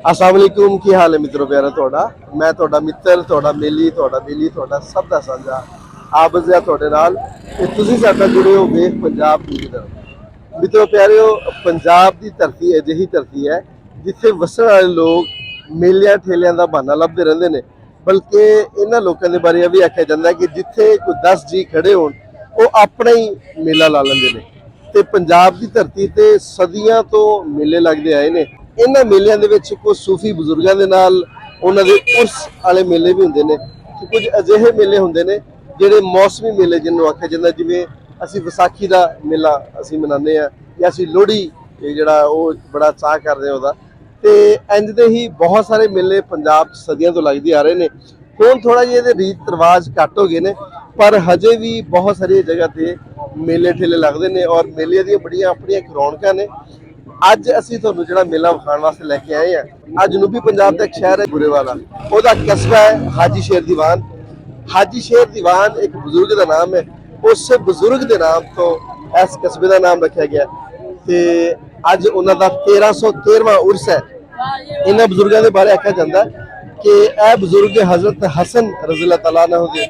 अस्सलाम वालेकुम की हाल है मित्रों प्यारा थोड़ा मैं थोड़ा मित्र थोड़ा मेली थोड़ा सब दा साझा आबज़ है थोड़े नाल ते तुसी साडा जुड़े हो वेख पंजाब न्यूज़ नाल। मित्रों प्यारिओ पंजाब दी धरती अजिही धरती है जिथे वसण वाले लोग मेलियां ठेलियां दा बहाना लभदे रहिंदे ने, बल्कि इन्हां लोकां दे बारे भी आख्या जांदा है कि जिथे कोई 10 जी खड़े होण ਉਹ ਆਪਣਾ ਹੀ ਮੇਲਾ ਲਾ ਲੈਂਦੇ ਨੇ। ਤੇ ਪੰਜਾਬ ਦੀ ਧਰਤੀ ਤੇ ਸਦੀਆਂ ਤੋਂ ਮੇਲੇ ਲੱਗਦੇ ਆਏ ਨੇ। ਇਹਨਾਂ ਮੇਲਿਆਂ ਦੇ ਵਿੱਚ ਕੁਝ ਸੂਫੀ ਬਜ਼ੁਰਗਾਂ ਦੇ ਨਾਲ ਉਹਨਾਂ ਦੇ ਉਰਸ ਵਾਲੇ ਮੇਲੇ ਵੀ ਹੁੰਦੇ ਨੇ ਤੇ ਕੁਝ ਅਜਿਹੇ ਮੇਲੇ ਹੁੰਦੇ ਨੇ ਜਿਹੜੇ ਮੌਸਮੀ ਮੇਲੇ ਜਿਹਨੂੰ ਆਖਿਆ ਜਾਂਦਾ, ਜਿਵੇਂ ਅਸੀਂ ਵਿਸਾਖੀ ਦਾ ਮੇਲਾ ਅਸੀਂ ਮਨਾਉਂਦੇ ਆ ਜਾਂ ਅਸੀਂ ਲੋਹੜੀ ਜਿਹੜਾ ਉਹ ਬੜਾ ਚਾਅ ਕਰਦੇ ਆ ਉਹਦਾ। ਤੇ ਇੰਜ ਦੇ ਹੀ ਬਹੁਤ ਸਾਰੇ ਮੇਲੇ ਪੰਜਾਬ 'ਚ ਸਦੀਆਂ ਤੋਂ ਲੱਗਦੇ ਆ ਰਹੇ ਨੇ। ਹੁਣ ਥੋੜਾ ਜਿਹਾ ਇਹਦੇ ਰੀਤ ਰਿਵਾਜ ਘੱਟ ਹੋ ਗਏ ਨੇ, ਪਰ ਹਜੇ ਵੀ ਬਹੁਤ ਸਾਰੀ ਜਗ੍ਹਾ ਤੇ ਮੇਲੇ ਠੇਲੇ ਲੱਗਦੇ ਨੇ ਔਰ ਮੇਲੇ ਦੀਆਂ ਬੜੀਆਂ ਆਪਣੀਆਂ ਰੌਣਕਾਂ ਨੇ। ਅੱਜ ਅਸੀਂ ਤੁਹਾਨੂੰ ਜਿਹੜਾ ਮੇਲਾ ਵਿਖਾਉਣ ਵਾਸਤੇ ਲੈ ਕੇ ਆਏ ਆ, ਅੱਜ ਜਨੂਬੀ ਪੰਜਾਬ ਦਾ ਇੱਕ ਸ਼ਹਿਰ ਹੈ ਬੁਰੇਵਾਲਾ, ਉਹਦਾ ਕਸਬਾ ਹੈ ਹਾਜੀ ਸ਼ੇਰ ਦੀਵਾਨ। ਹਾਜੀ ਸ਼ੇਰ ਦੀਵਾਨ ਇੱਕ ਬਜ਼ੁਰਗ ਦਾ ਨਾਮ ਹੈ, ਉਸ ਬਜ਼ੁਰਗ ਦੇ ਨਾਮ ਤੋਂ ਇਸ ਕਸਬੇ ਦਾ ਨਾਮ ਰੱਖਿਆ ਗਿਆ ਤੇ ਅੱਜ ਉਹਨਾਂ ਦਾ 1313ਵਾਂ ਉਰਸ ਹੈ। ਇਹਨਾਂ ਬਜ਼ੁਰਗਾਂ ਦੇ ਬਾਰੇ ਆਖਿਆ ਜਾਂਦਾ ਕਿ ਇਹ ਬਜ਼ੁਰਗ ਹਜ਼ਰਤ ਹਸਨ ਰਜ਼ੀ ਅੱਲਾਹ ਤਆਲਾ ਅਨਹੁ ਦੇ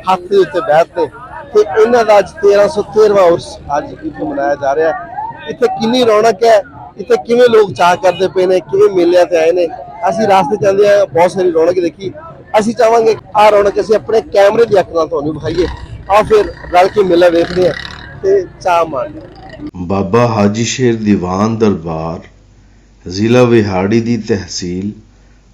ਹੱਥ ਦੇ ਉੱਤੇ ਬੈਠ ਨੇ ਤੇ ਇਹਨਾਂ ਦਾ ਅੱਜ 1313ਵਾਂ ਉਰਸ ਅੱਜ ਇੱਥੇ ਮਨਾਇਆ ਜਾ ਰਿਹਾ ਹੈ। ਇੱਥੇ ਕਿੰਨੀ ਰੌਣਕ ਹੈ, ਇੱਥੇ ਕਿਵੇਂ ਲੋਕ ਚਾਅ ਕਰਦੇ ਪਏ ਨੇ, ਕਿਵੇਂ ਮੇਲਿਆਂ ਤੇ ਆਏ ਨੇ। ਅਸੀਂ ਰਾਸਤੇ ਚੱਲਦੇ ਆ, ਬਹੁਤ ਸਾਰੀ ਰੌਣਕ ਦੇਖੀ। ਅਸੀਂ ਚਾਹਾਂਗੇ ਆਹ ਰੌਣਕ ਅਸੀਂ ਆਪਣੇ ਕੈਮਰੇ ਦੀ ਅੱਖ ਨਾਲ ਤੁਹਾਨੂੰ ਵਿਖਾਈਏ। ਆਓ ਫਿਰ ਰਲ ਕੇ ਮੇਲਾ ਵੇਖਦੇ ਆ ਤੇ ਚਾਅ ਮਾਣਦੇ ਆ। ਬਾਬਾ ਹਾਜੀ ਸ਼ੇਰ ਦੀਵਾਨ ਦਰਬਾਰ ਜ਼ਿਲ੍ਹਾ ਵਿਹਾੜੀ ਦੀ ਤਹਿਸੀਲ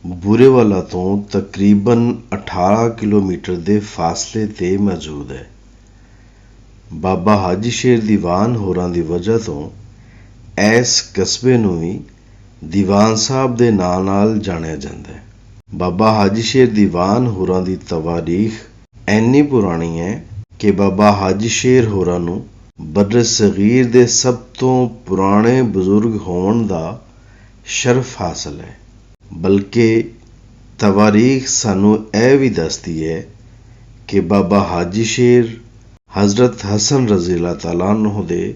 ਬੁਰੇਵਾਲਾ ਤੋਂ ਤਕਰੀਬਨ 18 ਕਿਲੋਮੀਟਰ ਦੇ ਫਾਸਲੇ ਤੇ ਮੌਜੂਦ ਹੈ। ਬਾਬਾ ਹਾਜੀ ਸ਼ੇਰ ਦੀਵਾਨ ਹੋਰਾਂ ਦੀ ਵਜ੍ਹਾ ਤੋਂ ਇਸ ਕਸਬੇ ਨੂੰ ਵੀ ਦੀਵਾਨ ਸਾਹਿਬ ਦੇ ਨਾਂ ਨਾਲ ਜਾਣਿਆ ਜਾਂਦਾ ਹੈ। ਬਾਬਾ ਹਾਜੀ ਸ਼ੇਰ ਦੀਵਾਨ ਹੋਰਾਂ ਦੀ ਤਵਾਰੀਖ ਇੰਨੀ ਪੁਰਾਣੀ ਹੈ ਕਿ ਬਾਬਾ ਹਾਜੀ ਸ਼ੇਰ ਹੋਰਾਂ ਨੂੰ ਬਰ ਸਗੀਰ ਦੇ ਸਭ ਤੋਂ ਪੁਰਾਣੇ ਬਜ਼ੁਰਗ ਹੋਣ ਦਾ ਸ਼ਰਫ ਹਾਸਲ ਹੈ। ਬਲਕਿ ਤਵਾਰੀਖ ਸਾਨੂੰ ਇਹ ਵੀ ਦੱਸਦੀ ਹੈ ਕਿ ਬਾਬਾ ਹਾਜੀ ਸ਼ੇਰ ਹਜ਼ਰਤ ਹਸਨ ਰਜ਼ੀ ਅੱਲਾਹ ਤਆਲਾ ਅਨਹੁ ਦੇ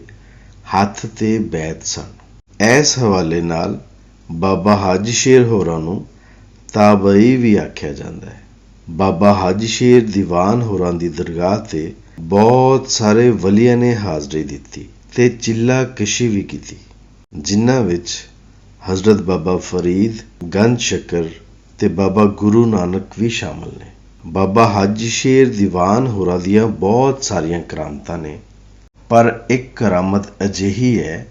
ਹੱਥ ਤੇ ਬੈਤ ਸਨ। ਇਸ ਹਵਾਲੇ ਨਾਲ ਬਾਬਾ ਹਾਜੀ ਸ਼ੇਰ ਹੋਰਾਂ ਨੂੰ ਤਾਬਈ ਵੀ ਆਖਿਆ ਜਾਂਦਾ ਹੈ। ਬਾਬਾ ਹਾਜੀ ਸ਼ੇਰ ਦੀਵਾਨ ਹੋਰਾਂ ਦੀ ਦਰਗਾਹ ਤੇ ਬਹੁਤ ਸਾਰੇ ਵਲੀਆਂ ਨੇ ਹਾਜ਼ਰੀ ਦਿੱਤੀ ਤੇ ਚਿੱਲਾ ਕਸ਼ੀ ਵੀ ਕੀਤੀ, ਜਿਨ੍ਹਾਂ ਵਿੱਚ ਹਜ਼ਰਤ ਬਾਬਾ ਫਰੀਦ, ਗੰਜ ਸ਼ਕਰ ਤੇ ਬਾਬਾ ਗੁਰੂ ਨਾਨਕ ਵੀ ਸ਼ਾਮਲ ਨੇ। ਬਾਬਾ ਹਾਜੀ ਸ਼ੇਰ ਦੀਵਾਨ ਹੋਰਾਂ ਦੀਆਂ ਬਹੁਤ ਸਾਰੀਆਂ ਕਰਾਮਤਾਂ ਨੇ, ਪਰ ਇੱਕ ਕਰਾਮਤ ਅਜਿਹੀ ਹੈ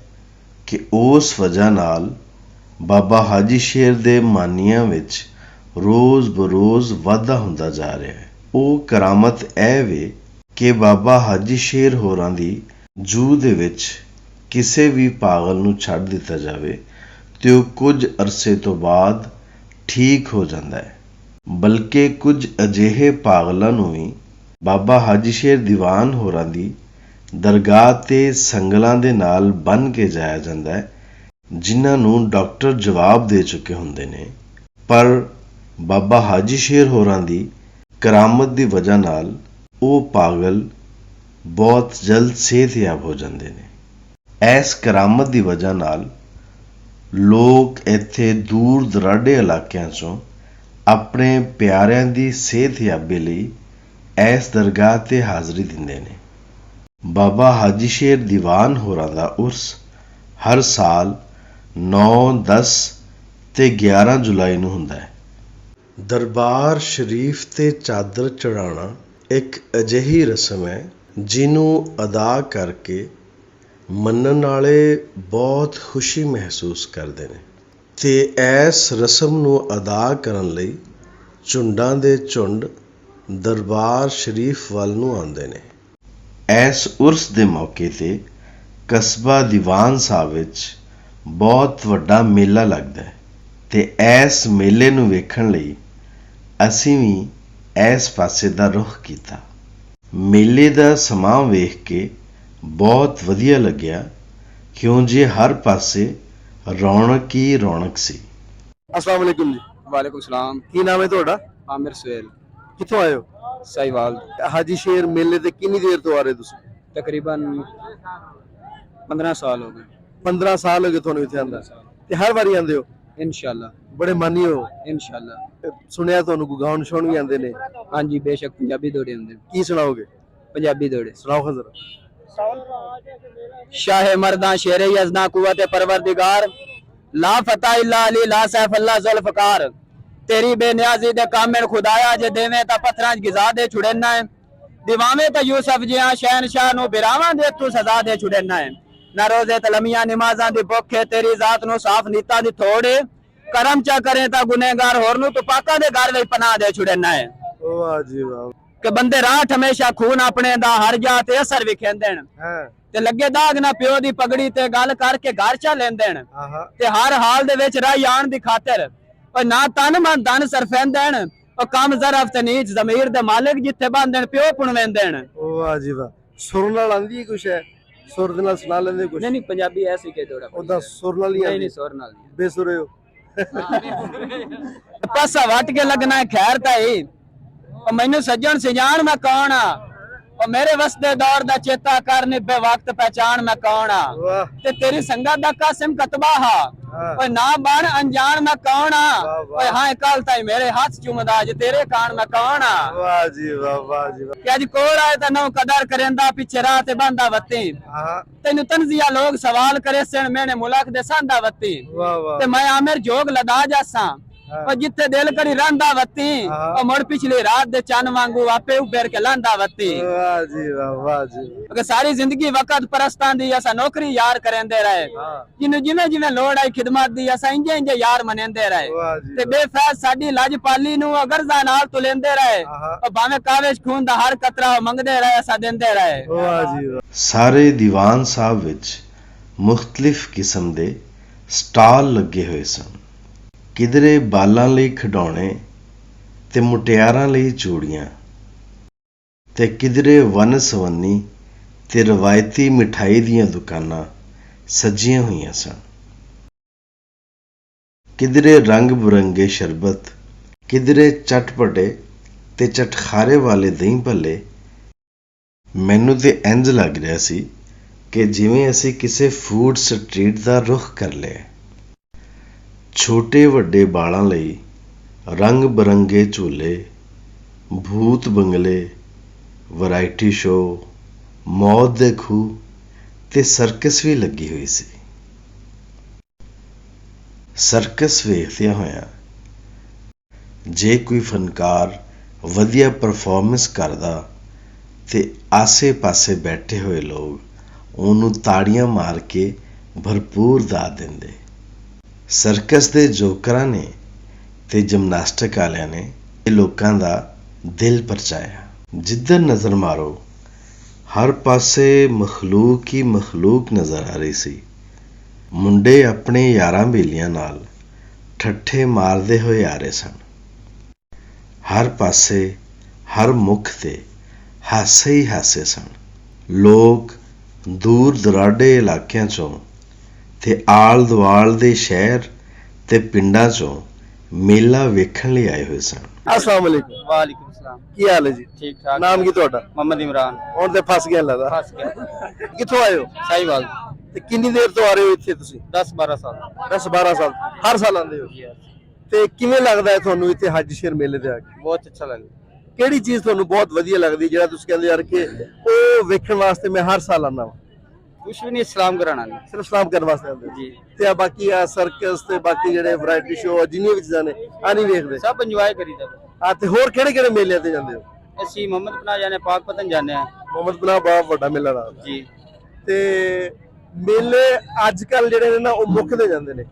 ਕਿ ਉਸ ਵਜ੍ਹਾ ਨਾਲ ਬਾਬਾ ਹਾਜੀ ਸ਼ੇਰ ਦੇ ਮਾਨੀਆਂ ਵਿੱਚ ਰੋਜ਼ ਬਰੋਜ਼ ਵਾਧਾ ਹੁੰਦਾ ਜਾ ਰਿਹਾ ਹੈ। ਉਹ ਕਰਾਮਤ ਇਹ ਵੇ ਕਿ ਬਾਬਾ ਹਾਜੀ ਸ਼ੇਰ ਹੋਰਾਂ ਦੀ ਜੂਹ ਦੇ ਵਿੱਚ ਕਿਸੇ ਵੀ ਪਾਗਲ ਨੂੰ ਛੱਡ ਦਿੱਤਾ ਜਾਵੇ ਤੇ ਉਹ ਕੁਝ ਅਰਸੇ ਤੋਂ ਬਾਅਦ ਠੀਕ ਹੋ ਜਾਂਦਾ ਹੈ। ਬਲਕਿ ਕੁਝ ਅਜਿਹੇ ਪਾਗਲਾਂ ਨੂੰ ਵੀ ਬਾਬਾ ਹਾਜੀ ਸ਼ੇਰ ਦੀਵਾਨ ਹੋਰਾਂ ਦੀ ਦਰਗਾਹ ਤੇ ਸੰਗਲਾਂ ਦੇ ਨਾਲ ਬੰਨ੍ਹ ਕੇ ਜਾਇਆ ਜਾਂਦਾ ਹੈ, ਜਿਨ੍ਹਾਂ ਨੂੰ ਡਾਕਟਰ ਜਵਾਬ ਦੇ ਚੁੱਕੇ ਹੁੰਦੇ ਨੇ। ਪਰ ਬਾਬਾ ਹਾਜੀ ਸ਼ੇਰ ਹੋਰਾਂ ਦੀ ਕਰਾਮਤ ਦੀ ਵਜ੍ਹਾ ਨਾਲ ਉਹ ਪਾਗਲ ਬਹੁਤ ਜਲਦ ਸਿਹਤਯਾਬ ਹੋ ਜਾਂਦੇ ਨੇ। ਇਸ ਕਰਾਮਤ ਦੀ ਵਜ੍ਹਾ ਨਾਲ ਲੋਕ ਇੱਥੇ ਦੂਰ ਦਰਾਡੇ ਇਲਾਕਿਆਂ 'ਚੋਂ ਆਪਣੇ ਪਿਆਰਿਆਂ ਦੀ ਸਿਹਤਯਾਬੀ ਲਈ ਇਸ ਦਰਗਾਹ ਤੇ ਹਾਜ਼ਰੀ ਦਿੰਦੇ ਨੇ। ਬਾਬਾ ਹਾਜੀ ਸ਼ੇਰ ਦੀਵਾਨ ਹੋਰਾਂ ਦਾ ਉਰਸ ਹਰ ਸਾਲ 9, 10 ਤੇ 11 ਜੁਲਾਈ ਨੂੰ ਹੁੰਦਾ ਹੈ। ਦਰਬਾਰ ਸ਼ਰੀਫ ਤੇ ਚਾਦਰ ਚੜ੍ਹਾਉਣਾ ਇੱਕ ਅਜਿਹੀ ਰਸਮ ਹੈ ਜਿਹਨੂੰ ਅਦਾ ਕਰਕੇ ਮੰਨਣ ਵਾਲੇ ਬਹੁਤ ਖੁਸ਼ੀ ਮਹਿਸੂਸ ਕਰਦੇ ਨੇ ਤੇ ਇਸ ਰਸਮ ਨੂੰ ਅਦਾ ਕਰਨ ਲਈ ਝੁੰਡਾਂ ਦੇ ਝੁੰਡ ਦਰਬਾਰ ਸ਼ਰੀਫ ਵੱਲ ਨੂੰ ਆਉਂਦੇ ਨੇ। ਇਸ ਉਰਸ ਦੇ ਮੌਕੇ ਤੇ ਕਸਬਾ ਦੀਵਾਨ ਸਾਹਿਬ ਵਿੱਚ ਬਹੁਤ ਵੱਡਾ ਮੇਲਾ ਲੱਗਦਾ ਹੈ ਤੇ ਇਸ ਮੇਲੇ ਨੂੰ ਵੇਖਣ ਲਈ ਅਸੀਂ ਵੀ ਇਸ ਪਾਸੇ ਦਾ ਰੁਖ ਕੀਤਾ। ਮੇਲੇ ਦਾ ਸਮਾਂ ਵੇਖ ਕੇ ਬਹੁਤ ਵਧੀਆ ਲੱਗਿਆ, ਕਿਉਂ ਜੇ ਹਰ ਪਾਸੇ ਰੌਣਕ ਹੀ ਰੌਣਕ ਸੀ। अस्सलाम वालेकुम जी। वालेकुम सलाम। ਕੀ ਨਾਮ ਹੈ ਤੁਹਾਡਾ? आमिर सुहेल ਕਿੱਥੋਂ ਆਏ ਹੋ? साहिवाल। ਹਾਜੀ ਸ਼ੇਰ ਮੇਲੇ ਤੇ ਕਿੰਨੀ ਦੇਰ ਤੋਂ ਆ ਰਹੇ ਤੁਸੀਂ? तकरीबन 15 साल हो गए। 15 ਸਾਲ ਹੋ ਗਏ ਤੁਹਾਨੂੰ ਇੱਥੇ ਆਂਦਾ ਤੇ ਹਰ ਵਾਰੀ ਆਉਂਦੇ ਹੋ? इंशाल्लाह बड़े मानी हो। इंशाल्लाह। सुनिया ਤੁਹਾਨੂੰ ਕੋਈ ਗਾਉਣ ਸ਼ੌਣ ਵੀ ਆਉਂਦੇ ਨੇ? हाँ जी बेशक पंजाबी दौड़े होंगे। ਕੀ ਸੁਣਾਓਗੇ? पंजाबी दौड़े। ਸੁਣਾਓ ਹਾਂ ਜ਼ਰਾ। शाह मर्दा शेर यज़दा कुव्वत परवरदिगार ला फता इल्ला अली ला सैफ अल्लाह जुल्फकार तेरी बेनियाजी दे कामिल खुदाया जे देवे ता पत्थरां च गिजा दे छुड़ेना है दीवावे ता यूसुफ जिया शहनशाह नु बिरावां दे तू सजा दे छुड़ेना है ना रोजे तलमियां नमाज़ां दी भुख है तेरी जात नु साफ नीता दी थोड़े करम चा करे ता गुनहगार होर नु तू पाका दे घर विच पनाह दे छुड़ेना है। ਵਾਹ ਜੀ ਵਾਹ। कि बंदे राठ हमेशा खून अपने दा हर जा ते असर विखेंदे ਹਾਂ ते लगे दाग ना प्यो दी पगड़ी ते गल करके घर चा लेंदे ਆਹਾ ते हर हाल दे विच राही आण दी खातिर और ना तन मन धन सरफेंदे और कम जरफ ते नीच जमीर दे मालिक जिथे बांधे प्यो पुणवेंदे। ਵਾਹ ਜੀ ਵਾਹ। ਸੁਰ ਨਾਲ ਆਂਦੀ ਹੈ ਕੁਛ ਹੈ? ਸੁਰ ਦੇ ਨਾਲ ਸੁਣਾ ਲੈਂਦੇ ਕੁਛ? नहीं पंजाबी ऐसी के थोड़ा ਉਹਦਾ ਸੁਰ ਨਾਲ ਹੀ नहीं ਆਂਦੀ? नहीं सोर नाल ਬੇਸੁਰੇ ਹੋ। पासा वट के लगना है खैर ताई और मैनू सज्जन सिजान मैं कौन आ और मेरे वसदे दौर दा चेता कर निभे वक्त पहचान मैं कौन आ ਵਾਹ ते तेरी संगत दा कासिम कतबा हा हाँ। ओए ना बन अनजान मैं कौन आ वाह, वाह। ओए हां कल ताई मेरे हाथ चुमदा जे तेरे कान मैं कौन आ ਵਾਹ ਜੀ ਵਾਹ। ਵਾਹ ਜੀ ਵਾਹ। कि अज कोल आए ता नौ कदर करेंदा पीछे राह ते बांदा वत्ती ਆਹਾ तेनू तंजिया लोग सवाल करे सन मैंने मुल्क दे सांदा वत्ती ਵਾਹ ਵਾਹ। ते मैं आमिर जोग लदा जासा हाँ। और जिथे दिल करी रंदा वत्ती हाँ। और मुड़ पिछली रात दे चन वांगू आपे उबेर के लांदा वत्ती ਵਾਹ ਜੀ ਵਾਹ। ਵਾਹ ਜੀ कि सारी जिंदगी वक्त परस्तां दी असा नौकरी यार करेंदे रहे ਹਾਂ जिन्नू जिवें जिवें लोड़ आई खिदमत दी असा इंजे इंजे यार मनेंदे रहे ਵਾਹ ਜੀ ते बेफैज साडी लजपाली नू अगरजा नाल तुलेंदे रहे ਆਹਾ और भावें कावेज खून दा हर कतरा मंगदे रहे असा देंदे रहे। ਵਾਹ ਜੀ ਵਾਹ। ਸਾਰੇ ਦੀਵਾਨ ਸਾਹਿਬ ਵਿੱਚ ਮੁxtਲਿਫ ਕਿਸਮ ਦੇ ਸਟਾਲ ਲੱਗੇ ਹੋਏ ਸਨ। ਕਿਧਰੇ ਬਾਲਾਂ ਲਈ ਖਿਡੌਣੇ ਤੇ ਮੁਟਿਆਰਾਂ ਲਈ ਚੂੜੀਆਂ ਤੇ ਕਿਧਰੇ ਵੰਨ ਸਵੰਨੀ ਤੇ ਰਵਾਇਤੀ ਮਿਠਾਈ ਦੀਆਂ ਦੁਕਾਨਾਂ ਸਜੀਆਂ ਹੋਈਆਂ ਸਨ। ਕਿਧਰੇ ਰੰਗ ਬਰੰਗੇ ਸ਼ਰਬਤ, ਕਿਧਰੇ ਚਟਪਟੇ ਤੇ ਚਟਖਾਰੇ ਵਾਲੇ ਦਹੀਂ ਭੱਲੇ। ਮੈਨੂੰ ਤੇ ਇੰਜ ਲੱਗ ਰਿਹਾ ਸੀ ਕਿ ਜਿਵੇਂ ਅਸੀਂ ਕਿਸੇ ਫੂਡ ਸਟਰੀਟ ਦਾ ਰੁਖ ਕਰ ਲਿਆ। ਛੋਟੇ ਵੱਡੇ ਬਾਲਾਂ ਲਈ ਰੰਗ ਬਰੰਗੇ ਝੂਲੇ, ਭੂਤ ਬੰਗਲੇ, ਵੈਰਾਈਟੀ ਸ਼ੋਅ, ਮੌਤ ਦੇ ਖੂਹ ਤੇ ਸਰਕਸ ਵੀ ਲੱਗੀ ਹੋਈ ਸੀ। ਸਰਕਸ ਵੇਖਦਿਆਂ ਹੋਇਆਂ ਜੇ ਕੋਈ ਫਨਕਾਰ ਵਧੀਆ ਪਰਫਾਰਮੈਂਸ ਕਰਦਾ ਤੇ ਆਸੇ-ਪਾਸੇ ਬੈਠੇ ਹੋਏ ਲੋਕ ਉਹਨੂੰ ਤਾੜੀਆਂ ਮਾਰ ਕੇ ਭਰਪੂਰ ਦਾਤ ਦਿੰਦੇ। ਸਰਕਸ ਦੇ ਜੋਕਰਾਂ ਨੇ ਤੇ ਜਿਮਨਾਸਟਿਕ ਵਾਲਿਆਂ ਨੇ ਇਹ ਲੋਕਾਂ ਦਾ ਦਿਲ ਪਰਚਾਇਆ। ਜਿੱਧਰ ਨਜ਼ਰ ਮਾਰੋ ਹਰ ਪਾਸੇ ਮਖਲੂਕ ਹੀ ਮਖਲੂਕ ਨਜ਼ਰ ਆ ਰਹੀ ਸੀ। ਮੁੰਡੇ ਆਪਣੇ ਯਾਰਾਂ ਬੇਲੀਆਂ ਨਾਲ ਠੱਠੇ ਮਾਰਦੇ ਹੋਏ ਆ ਰਹੇ ਸਨ। ਹਰ ਪਾਸੇ ਹਰ ਮੁਖ ਤੇ ਹਾਸੇ ਹੀ ਹਾਸੇ ਸਨ। ਲੋਕ ਦੂਰ ਦੁਰਾਡੇ ਇਲਾਕਿਆਂ ਚੋਂ ਤੇ ਆਲ ਦੁਆਲ ਦੇ ਸ਼ਹਿਰ ਤੇ ਪਿੰਡਾਂ ਚੋਂ ਮੇਲਾ ਵੇਖਣ ਲਈ ਆਏ ਹੋਏ ਸਨ। अस्सलाम वालेकुम। वालेकुम सलाम। ਕੀ ਹਾਲ ਹੈ ਜੀ? ठीक ठाक। ਨਾਮ ਕੀ ਤੁਹਾਡਾ? मोहम्मद इमरान। ਹੁਣ ਤੇ ਫਸ ਗਿਆ ਲੱਗਦਾ। फंस गया। ਕਿੱਥੋਂ ਆਏ ਹੋ साहिवाल। ਤੇ ਕਿੰਨੀ ਦੇਰ ਤੋਂ ਆ ਰਹੇ ਹੋ ਇੱਥੇ ਤੁਸੀਂ? 10-12 साल। 10-12 ਸਾਲ ਹਰ ਸਾਲ ਆਉਂਦੇ ਹੋ? ਤੇ ਕਿਵੇਂ ਲੱਗਦਾ ਹੈ ਤੁਹਾਨੂੰ ਇੱਥੇ ਹੱਜ ਸ਼ੇਰ ਮੇਲੇ ਤੇ ਆ ਕੇ? बहुत अच्छा लगा। ਕਿਹੜੀ ਚੀਜ਼ ਤੁਹਾਨੂੰ ਬਹੁਤ ਵਧੀਆ ਲੱਗਦੀ ਜਿਹੜਾ ਤੁਸੀਂ ਕਹਿੰਦੇ ਯਾਰ ਕਿ ਉਹ ਵੇਖਣ ਵਾਸਤੇ ਮੈਂ ਹਰ ਸਾਲ ਆਉਂਦਾ ਵਾਂ? कुछ भी नहीं सलाम कराना नहीं। ਸਿਰਫ ਸਲਾਮ ਕਰਨ ਵਾਸਤੇ ਆਉਂਦੇ ਹੋ? जी ਤੇ ਆ ਬਾਕੀ ਆ ਸਰਕਸ ਤੇ ਬਾਕੀ ਜਿਹੜੇ ਵੈਰਾਈਟੀ ਸ਼ੋਅ ਜਿੰਨੀਆਂ ਵੀ ਚੀਜ਼ਾਂ ਨੇ ਆ ਨਹੀਂ ਵੇਖਦੇ? सब इंजॉय करीदा। ਆ ਤੇ ਹੋਰ ਕਿਹੜੇ ਕਿਹੜੇ ਮੇਲਿਆਂ ਤੇ ਜਾਂਦੇ ਹੋ? ਅਸੀਂ ਮੁਹੰਮਦ ਪਨਾਹ ਜਾਣੇ, ਪਾਕ ਪਤਨ ਜਾਣੇ ਆ ਮੁਹੰਮਦ ਪਨਾਹ ਬਹੁਤ ਵੱਡਾ ਮੇਲਾ ਲੱਗਦਾ ਜੀ। ਤੇ ਮੇਲੇ ਅੱਜ ਕੱਲ ਜਿਹੜੇ ਨੇ ਨਾ ਉਹ ਮੁੱਕਦੇ ਜਾਂਦੇ ਨੇ।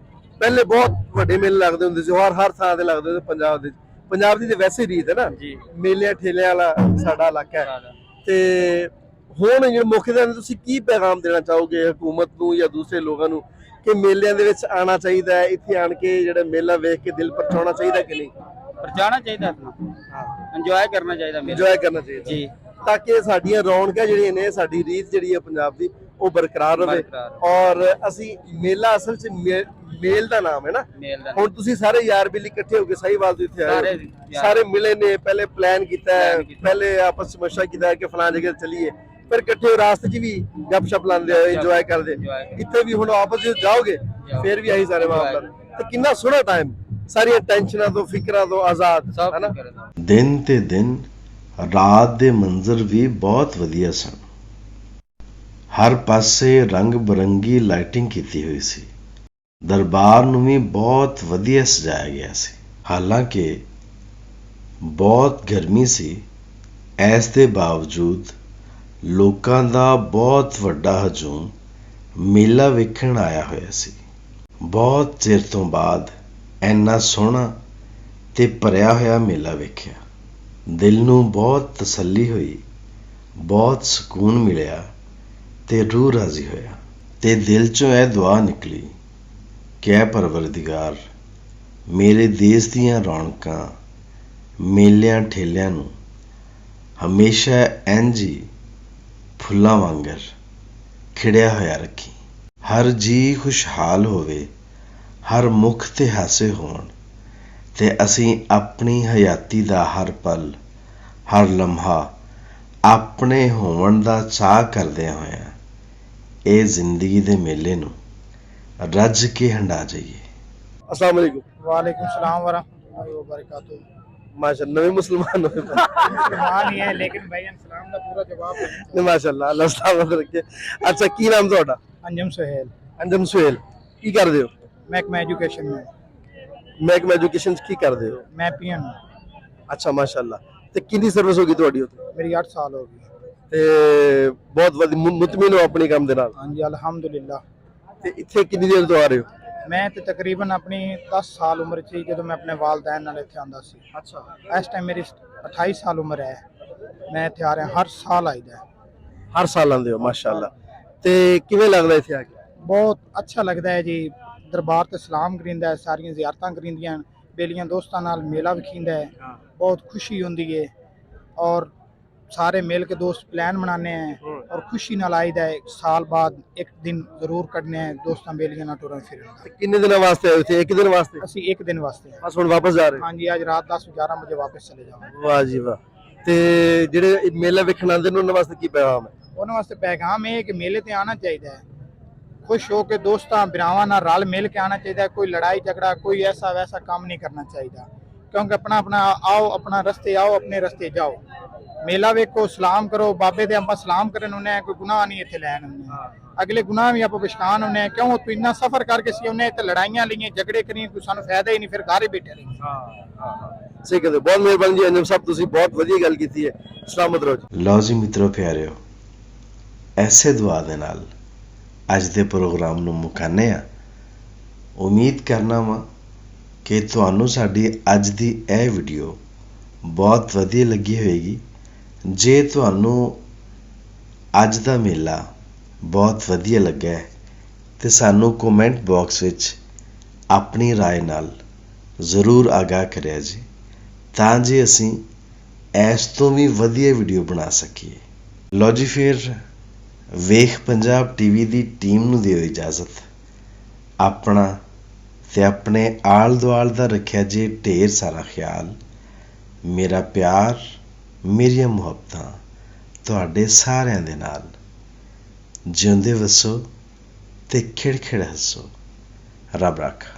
ਪਹਿਲੇ ਬਹੁਤ ਵੱਡੇ ਮੇਲੇ ਲੱਗਦੇ ਹੁੰਦੇ ਸੀ, ਹਰ ਥਾਂ ਤੇ ਲੱਗਦੇ ਹੁੰਦੇ। ਪੰਜਾਬ ਦੀ ਤੇ ਵੈਸੇ ਹੀ ਰੀਤ ਹੈ ਨਾ ਜੀ। ਮੇਲਿਆਂ ਠੇਲਿਆਂ ਵਾਲਾ ਸਾਡਾ ਇਲਾਕਾ ਹੈ। ਤੇ ਹੁਣ ਜਿਹੜੇ ਮੁੱਕਦੇ ਨੇ ਤੁਸੀਂ ਕੀ ਪੈਗਾਮ ਦੇਣਾ ਚਾਹੋਗੇ ਹਕੂਮਤ ਨੂੰ ਜਾਂ ਦੂਸਰੇ ਲੋਕਾਂ ਨੂੰ ਕਿ ਮੇਲਿਆਂ ਦੇ ਵਿੱਚ ਆਉਣਾ ਚਾਹੀਦਾ ਹੈ, ਇੱਥੇ ਆਣ ਕੇ ਜਿਹੜਾ ਮੇਲਾ ਵੇਖ ਕੇ ਦਿਲ ਪਰਚਾਉਣਾ ਚਾਹੀਦਾ ਕਿ ਨਹੀਂ? ਪਰਚਾਉਣਾ ਚਾਹੀਦਾ, ਆਪਣਾ ਇੰਜੋਏ ਕਰਨਾ ਚਾਹੀਦਾ ਮੇਲਾ। ਇੰਜੋਏ ਕਰਨਾ ਚਾਹੀਦਾ ਜੀ, ਤਾਂ ਕਿ ਸਾਡੀਆਂ ਰੌਣਕਾਂ ਜਿਹੜੀਆਂ ਨੇ, ਸਾਡੀ ਰੀਤ ਜਿਹੜੀ ਹੈ ਪੰਜਾਬ ਦੀ, ਉਹ ਬਰਕਰਾਰ ਰਵੇ। ਬਰਕਰਾਰ। ਔਰ ਅਸੀਂ ਮੇਲਾ ਅਸਲ 'ਚ ਮੇਲ ਦਾ ਨਾਮ ਹੈ ਨਾ। ਮੇਲ ਦਾ ਹੁਣ ਤੁਸੀਂ ਸਾਰੇ ਯਾਰ ਬੇਲੀ ਇਕੱਠੇ ਹੋ ਕੇ ਸਾਹੀਵਾਲ ਤੋਂ ਇੱਥੇ ਆਏ ਸਾਰੇ ਹੋ, ਯਾਰ। ਸਾਰੇ ਮਿਲੇ ਨੇ, ਪਹਿਲੇ ਪਲਾਨ ਕੀਤਾ ਹੈ, Plan ਕੀਤਾ। ਪਹਿਲੇ ਆਪਸ ਵਿੱਚ ਮਸ਼ਵਰਾ ਕੀਤਾ ਕਿ ਫਲਾਂ ਜਗ੍ਹਾ ਚੱਲੀਏ, ਫਿਰ ਇਕੱਠੇ ਰਾਸਤੇ 'ਚ ਵੀ ਗੱਪਸ਼ਪ ਲਾਉਂਦੇ ਹੋਏ ਇੰਜੋਏ ਕਰਦੇ। Enjoy। ਇੱਥੇ ਵੀ ਹੁਣ ਆਪਸ ਵਿੱਚ ਜਾਓਗੇ ਫਿਰ ਵੀ ਆਹੀ ਸਾਰੇ ਮਾਮਲਾ। ਤੇ ਕਿੰਨਾ ਸੋਹਣਾ ਟਾਈਮ, ਸਾਰੀਆਂ ਟੈਨਸ਼ਨਾਂ ਤੋਂ ਫਿਕਰਾਂ ਤੋਂ ਆਜ਼ਾਦ, ਹੈ ਨਾ? ਦਿਨ ਤੇ ਦਿਨ ਰਾਤ ਦੇ ਮੰਜ਼ਰ ਵੀ ਬਹੁਤ ਵਧੀਆ ਸਨ। ਹਰ ਪਾਸੇ ਰੰਗ ਬਰੰਗੀ ਲਾਈਟਿੰਗ ਕੀਤੀ ਹੋਈ ਸੀ। ਦਰਬਾਰ ਨੂੰ ਵੀ ਬਹੁਤ ਵਧੀਆ ਸਜਾਇਆ ਗਿਆ ਸੀ। ਹਾਲਾਂਕਿ ਬਹੁਤ ਗਰਮੀ ਸੀ, ਇਸ ਦੇ ਬਾਵਜੂਦ ਲੋਕਾਂ ਦਾ ਬਹੁਤ ਵੱਡਾ ਹਜੂਮ ਮੇਲਾ ਵੇਖਣ ਆਇਆ ਹੋਇਆ ਸੀ। ਬਹੁਤ ਚਿਰ ਤੋਂ ਬਾਅਦ ਇੰਨਾ ਸੋਹਣਾ ਤੇ ਭਰਿਆ ਹੋਇਆ ਮੇਲਾ ਵੇਖਿਆ। ਦਿਲ ਨੂੰ ਬਹੁਤ ਤਸੱਲੀ ਹੋਈ, ਬਹੁਤ ਸਕੂਨ ਮਿਲਿਆ ਤੇ ਰੂਹ ਰਾਜ਼ੀ ਹੋਇਆ ਤੇ ਦਿਲ ਚੋਂ ਇਹ ਦੁਆ ਨਿਕਲੀ ਕਿ ਐ ਪਰਵਰਦੀਗਾਰ, ਮੇਰੇ ਦੇਸ਼ ਦੀਆਂ ਰੌਣਕਾਂ, ਮੇਲਿਆਂ ਠੇਲਿਆਂ ਨੂੰ ਹਮੇਸ਼ਾ ਇੰਝ ਹੀ ਫੁੱਲਾਂ ਵਾਂਗਰ ਖਿੜਿਆ ਹੋਇਆ ਰੱਖੀ। ਹਰ ਜੀ ਖੁਸ਼ਹਾਲ ਹੋਵੇ, ਹਰ ਮੁਖ ਤੇ ਹਾਸੇ ਹੋਣ ਤੇ ਅਸੀਂ ਆਪਣੀ ਹਯਾਤੀ ਦਾ ਹਰ ਪਲ, ਹਰ ਲਮਹਾ ਆਪਣੇ ਹੋਣ ਦਾ ਚਾਅ ਕਰਦਿਆਂ ਹੋਇਆਂ ਇਹ ਜ਼ਿੰਦਗੀ ਦੇ ਮੇਲੇ ਨੂੰ ਰੱਜ ਕੇ ਹੰਡਾ ਜਾਈਏ। अस्सलाम वालेकुम। वालेकुम सलाम वरहमतुल्लाहि वबरकातुहू। माशाल्लाह, नवे मुसलमान हो। मुसलमान ही है लेकिन भाई सलाम का पूरा जवाब देना। माशाल्लाह, अल्लाह सलामत रखे। अच्छा, की नाम ਤੁਹਾਡਾ? अंजम सुहेल, ਅੰਜਮ ਸੁਹੇਲ। ਕੀ ਕਰਦੇ ਹੋ? महकमा एजुकेशन में ਮਹਿਕਮਾ ਐਜੂਕੇਸ਼ਨ 'ਚ ਕੀ ਕਰਦੇ ਹੋ? मैं पीएन। ਅੱਛਾ, ਮਾਸ਼ਾਅੱਲਾ। ਤੇ ਕਿੰਨੀ ਸਰਵਿਸ ਹੋ ਗਈ ਤੁਹਾਡੀ ਉੱਥੇ? मेरी 8 साल होगी। ਤੇ ਬਹੁਤ ਵਧੀਆ ਮੁਤਮਿਨ ਹੋ ਆਪਣੇ ਕੰਮ ਦੇ ਨਾਲ? हाँ जी अल्हम्दुलिल्लाह। ਤੇ ਇੱਥੇ ਕਿੰਨੀ ਦੇਰ ਤੋਂ ਆ ਰਹੇ ਹੋ? मैं तो तकरीबन अपनी 10 साल उम्र थी जो मैं अपने वालदैन नाल इत्थे आंदा सी। अच्छा। इस टाइम मेरी 28 साल उम्र है। मैं इत्थे आ रहा हर साल आईदा। ਹਰ ਸਾਲ ਆਉਂਦੇ ਹੋ? ਮਾਸ਼ਾਅੱਲਾ। ਤੇ ਕਿਵੇਂ ਲੱਗਦਾ ਇੱਥੇ ਆ ਕੇ? बहुत अच्छा लगता है जी। दरबार ते सलाम करींदा है, सारियां ज़ियारतां करींदियां, बेलियां दोस्तां नाल मेला विखींदा है, बहुत खुशी होंदी है और सारे मिल के दोस्त प्लान बनाने हैं और खुशी नाल आईदा है। साल बाद एक दिन जरूर कढने हैं दोस्तां बेलियां नाल टुरन फिरन। ਤੇ ਕਿੰਨੇ ਦਿਨਾਂ ਵਾਸਤੇ ਆਏ ਇੱਥੇ? ਇੱਕ ਦਿਨ ਵਾਸਤੇ? ਅਸੀਂ एक दिन वास्ते हैं। ਬਸ ਹੁਣ ਵਾਪਸ ਜਾ ਰਹੇ? हाँ जी आज रात 10-11 बजे वापस चले जाओ। ਵਾਹ ਜੀ ਵਾਹ। ਤੇ ਜਿਹੜੇ ਮੇਲਾ ਵੇਖਣ ਆਉਂਦੇ ਨੇ ਉਹਨਾਂ ਵਾਸਤੇ ਕੀ ਪੈਗਾਮ ਹੈ? ਉਹਨਾਂ ਵਾਸਤੇ ਪੈਗਾਮ ਇਹ ਹੈ ਕਿ ਮੇਲੇ ਤੇ ਆਣਾ ਚਾਹੀਦਾ ਹੈ, खुश हो के दोस्तां भरावां नाल रल मिल के आना चाहिए। कोई लड़ाई झगड़ा, कोई ऐसा वैसा काम नहीं करना चाहिए, क्योंकि अपना अपना आओ, अपना रस्ते आओ, अपने रस्ते जाओ। मेला वेखो, सलाम करो। बाबे दे आपां सलाम करन उन्हें कोई गुनाह नहीं इत्थे लैन उन्हें, अगले गुनाह भी आपां पछतान उन्हें। क्यों तू इन्ना सफर करके सी उन्हें इत्थे लड़ाइयां लईयां, झगड़े करी, कोई सानू फायदा ही नहीं, फिर घर ही बैठे रही। ਸਹੀ ਕਹਿੰਦੇ। ਬਹੁਤ ਮਿਹਰਬਾਨੀ ਜੀ ਅੰਜਮ ਸਾਹਿਬ, ਤੁਸੀਂ ਬਹੁਤ ਵਧੀਆ ਗੱਲ ਕੀਤੀ ਹੈ। ਸਲਾਮਤ ਰਹੋ ਜੀ। ਲਓ ਜੀ ਮਿੱਤਰੋ ਪਿਆਰਿਓ, ਐਸੇ ਦੁਆ ਦੇ ਨਾਲ ਅੱਜ ਦੇ ਪ੍ਰੋਗਰਾਮ ਨੂੰ ਮੁਕਾਉਂਦੇ ਹਾਂ। ਉਮੀਦ ਕਰਨਾ ਵਾਂ ਕਿ ਤੁਹਾਨੂੰ ਸਾਡੀ ਅੱਜ ਦੀ ਇਹ ਵੀਡੀਓ ਬਹੁਤ ਵਧੀਆ ਲੱਗੀ ਹੋਵੇਗੀ। ਜੇ ਤੁਹਾਨੂੰ ਅੱਜ ਦਾ ਮੇਲਾ ਬਹੁਤ ਵਧੀਆ ਲੱਗਾ ਹੈ ਤੇ ਸਾਨੂੰ ਕਮੈਂਟ ਬਾਕਸ ਵਿੱਚ ਆਪਣੀ ਰਾਏ ਨਾਲ ਜ਼ਰੂਰ ਆਗਾਹ ਕਰਿਆ ਜੀ, ਤਾਂ ਜੇ ਅਸੀਂ ਇਸ ਤੋਂ ਵੀ ਵਧੀਆ ਵੀਡੀਓ ਬਣਾ ਸਕੀਏ। ਲਓ ਜੀ, ਫਿਰ ਵੇਖ ਪੰਜਾਬ ਟੀਵੀ ਦੀ ਟੀਮ ਨੂੰ ਦਿਓ ਇਜਾਜ਼ਤ। ਆਪਣਾ ਤੇ ਆਪਣੇ ਆਲ ਦੁਆਲ ਦਾ ਰੱਖਿਆ ਜੇ ਢੇਰ ਸਾਰਾ ਖਿਆਲ। ਮੇਰਾ ਪਿਆਰ, ਮੇਰੀਆਂ ਮੁਹੱਬਤਾਂ ਤੁਹਾਡੇ ਸਾਰਿਆਂ ਦੇ ਨਾਲ। ਜਿਉਂਦੇ ਵਸੋ ਤੇ ਖਿੜ ਖਿੜ ਹੱਸੋ। ਰੱਬ ਰਾਖਾ।